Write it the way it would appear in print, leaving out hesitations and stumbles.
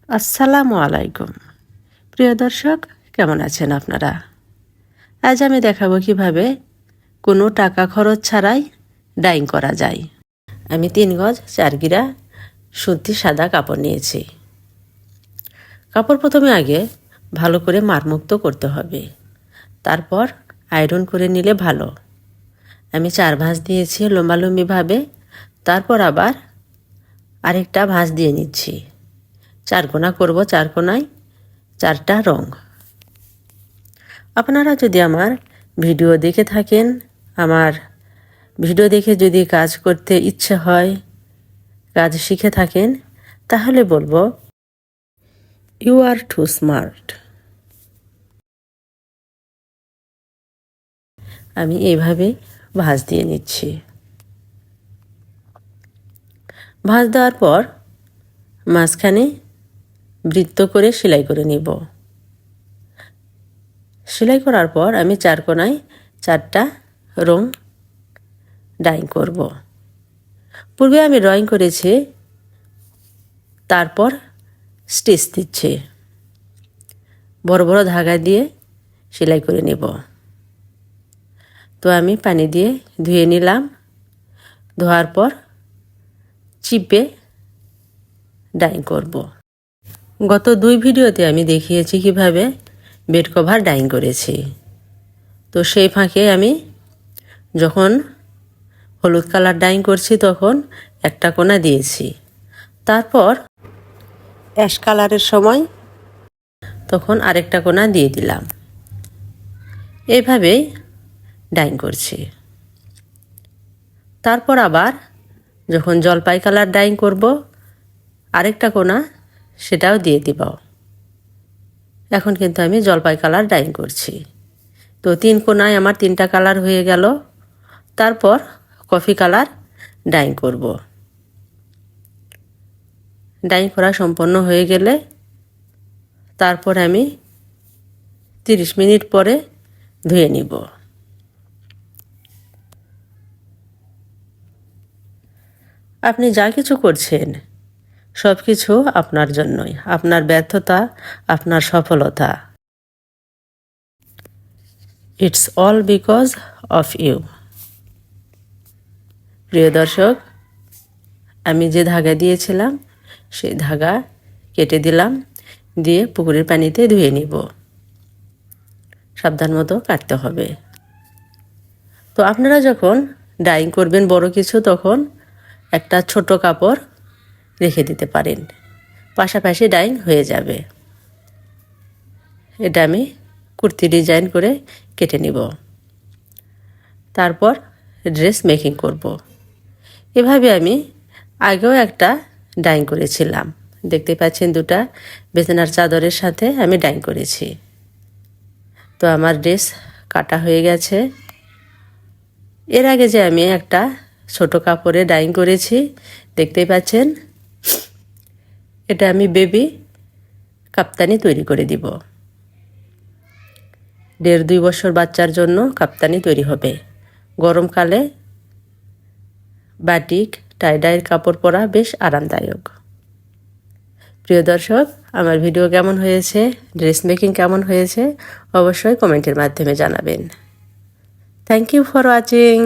আসসালামু আলাইকুম। প্রিয় দর্শক, কেমন আছেন আপনারা? আজ আমি দেখাবো কিভাবে কোনো টাকা খরচ ছাড়াই ডাইং করা যায়। আমি 3 গজ 4 গিরা সুতি সাদা কাপড় নিয়েছি। কাপড় প্রথমে আগে ভালো করে মারমুক্ত করতে হবে, তারপর আয়রন করে নিলে ভালো। আমি 4 ভাঁজ দিয়েছি লম্বালম্বিভাবে, তারপর আবার আরেকটা ভাঁজ দিয়ে নিচ্ছি। 4 কোনা করব, 4 কোনায় 4টা রং। আপনারা যদি আমার ভিডিও দেখে থাকেন, আমার ভিডিও দেখে যদি কাজ করতে ইচ্ছে হয়, কাজ শিখে থাকেন, তাহলে বলবো ইউ আর টু স্মার্ট। আমি এইভাবে ভাঁজ দিয়ে নিচ্ছি। ভাঁজ দেওয়ার পর মাঝখানে বৃত্ত করে সেলাই করে নিব। সেলাই করার পর আমি 4 কোনায় 4টা রং ডাইং করব। পূর্বে আমি ড্রয়িং করেছি, তারপর স্টিচ দিচ্ছি। বড় বড় ধাগা দিয়ে সেলাই করে নেব। তো আমি পানি দিয়ে ধুয়ে নিলাম। ধোয়ার পর চিপে ডাইং করব। গত 2 ভিডিওতে আমি দেখিয়েছি কিভাবে বেড কভার ডাইং করেছি। তো সেই ফাঁকে আমি যখন হলুদ কালার ডাইং করছি তখন একটা কোনা দিয়েছি, তারপর অ্যাশ কালারের সময় তখন আরেকটা কোনা দিয়ে দিলাম। এইভাবেই ডাইং করছি। তারপর আবার যখন জলপাই কালার ডাইং করব, আরেকটা কোনা সেটাও দিয়ে দিব। এখন কিন্তু আমি জলপাই কালার ডাইং করছি। তো 3 কোনায় আমার 3টা কালার হয়ে গেল। তারপর কফি কালার ডাইং করব। ডাইং করা সম্পন্ন হয়ে গেলে তারপর আমি 30 মিনিট পরে ধুয়ে নিব। আপনি যা কিছু করছেন সব কিছু আপনার জন্যই, আপনার ব্যর্থতা, আপনার সফলতা। It's all because of you. প্রিয় দর্শক, আমি যে ধাগা দিয়েছিলাম সেই ধাগা কেটে দিলাম, দিয়ে পুকুরের পানিতে ধুয়ে নিব। সাবধান মতো কাটতে হবে। তো আপনারা যখন ডাইং করবেন বড় কিছু, তখন একটা ছোট কাপড় রেখে দিতে পারেন, পাশাপাশি ডাইং হয়ে যাবে। এটা আমি কুর্তি ডিজাইন করে কেটে নিব। তারপর ড্রেস মেকিং করব। এভাবে আমি আগেও একটা ডাইং করেছিলাম। দেখতে পাচ্ছেন 2টা বিছানার চাদরের সাথে আমি ডাইং করেছি। তো আমার ড্রেস কাটা হয়ে গেছে। এর আগে যে আমি একটা ছোট কাপড়ে ডাইং করেছি, দেখতেই পাচ্ছেন, এটা আমি বেবি কাপ্তানি তৈরি করে দিব। 1.5-2 বছর বাচ্চার জন্য কাপ্তানি তৈরি হবে। গরমকালে বাটিক টাইডাইয়ের কাপড় পরা বেশ আরামদায়ক। প্রিয় দর্শক, আমার ভিডিও কেমন হয়েছে, ড্রেস মেকিং কেমন হয়েছে, অবশ্যই কমেন্টের মাধ্যমে জানাবেন। Thank you for watching.